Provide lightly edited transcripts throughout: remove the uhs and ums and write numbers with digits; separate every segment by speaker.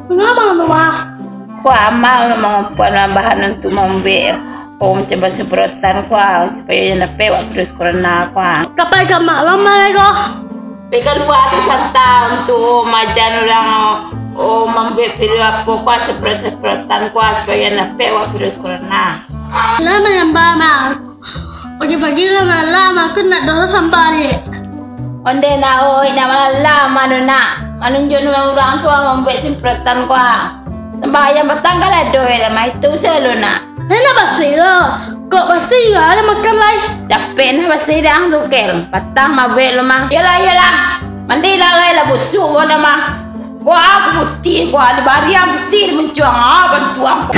Speaker 1: Kenapa mama?
Speaker 2: Kuama memang penambahan untuk membeli coba semprotan supaya nape terus corona
Speaker 1: Kapag lama lego.
Speaker 2: Pegang waktu santai untuk majan orang membeli pilih aku semprotan supaya nape terus corona.
Speaker 1: Lama yang mama. Pagi-pagi lama aku nak dorong sampai.
Speaker 2: Onde na lama nuna. Manunjuk orang tua membeli semprotan Sembahyang petang kan ada lah, itu selalu nak.
Speaker 1: Nenek pasti lo, kok pasti juga ada makan lagi.
Speaker 2: Capek nah pasti dah tukel. Petang mabek lo mah. Yalah. Mandi lah lah busuk gua nama. Gua aku putih, gua ada baria putih mencuang bantuan.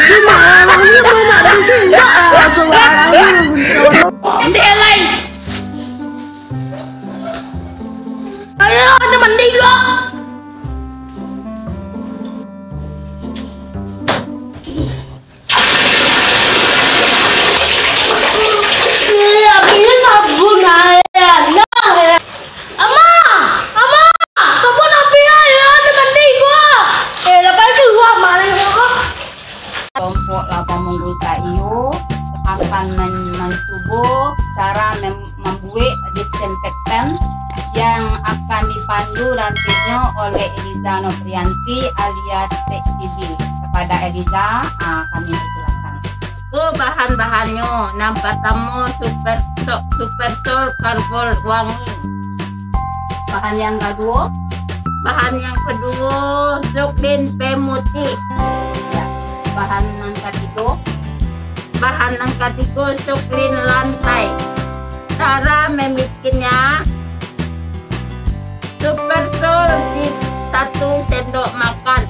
Speaker 1: Cuma ini mana ada juga. Coba
Speaker 2: Mandi lain.
Speaker 1: Ayo ada mandi lo.
Speaker 2: Kelompok Lapamunggul Kayu akan mencoba cara membuat disinfektan yang akan dipandu nantinya oleh Eliza Noprianti alias TXTV. Kepada Eliza, kami persilakan. Bahan-bahannya, yang pertama super karbol wangi. Bahan yang kedua, Zuklin Pemutih. Bahan yang ketiga Zuklin lantai. Cara membuatnya, Super Sol di 1 sendok makan.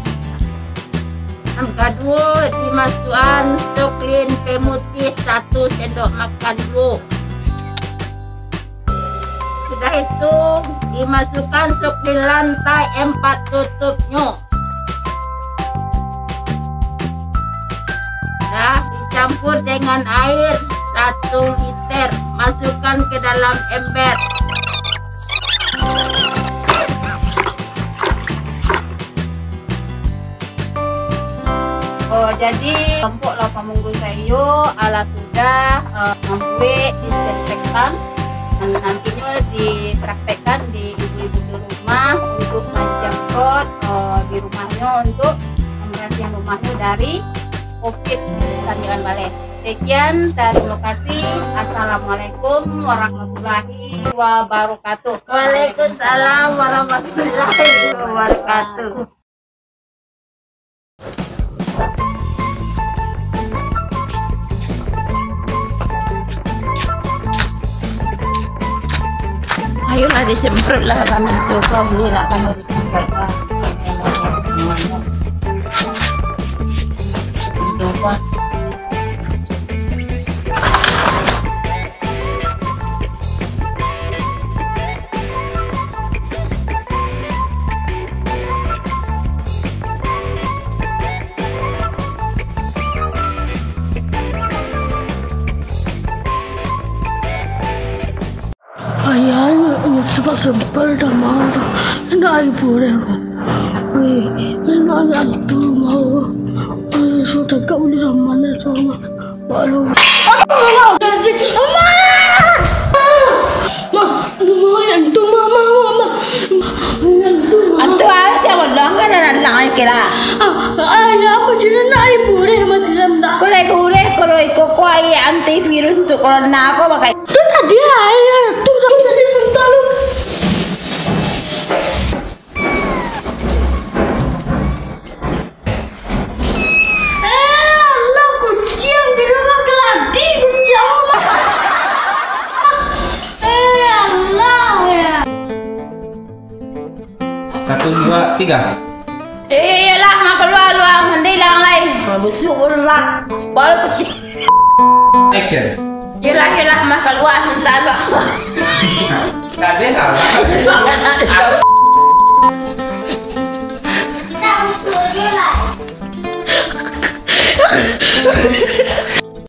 Speaker 2: Yang kedua dimasukkan Zuklin Pemutih 1 sendok makan dulu. Sudah itu dimasukkan Zuklin lantai 4 tutupnya. Dicampur dengan air 1 liter, masukkan ke dalam ember. Jadi kelompok Lapamunggul Kayu ala sudah membuat disinfektan dan nantinya dipraktekkan di ibu-ibu di rumah untuk menjemprot di rumahnya untuk membersihkan rumahnya dari COVID-19. Sekian, terima kasih. Assalamualaikum warahmatullahi wabarakatuh. Waalaikumsalam warahmatullahi wabarakatuh. Ayolah disemprotlah kami itu, kau beli nak kami disemprotlah.
Speaker 1: Ayah, suka sempel dah marah. Nak ibu dia. Nak tu mau. Sudah kau di mana sama? Walau. Mama yang tu mama.
Speaker 2: Antu siapa dah kan anak lain kira.
Speaker 1: Ayah macam nak ibu dia macam nak.
Speaker 2: Kalau ikut kuai antivirus untuk corona aku pakai.
Speaker 1: Tu tadi ayah tu tadi sentuh lu. Allah kucing di rumah keladi kucing. Allah ya.
Speaker 3: 1, 2, 3.
Speaker 2: Iyalah, mak keluar mandi lang lain. Busuk ulang. Baru putih.
Speaker 3: Action.
Speaker 2: Yelah, mak keluar sebentar lah.
Speaker 3: Tadi tahu.
Speaker 1: Tak usul lah.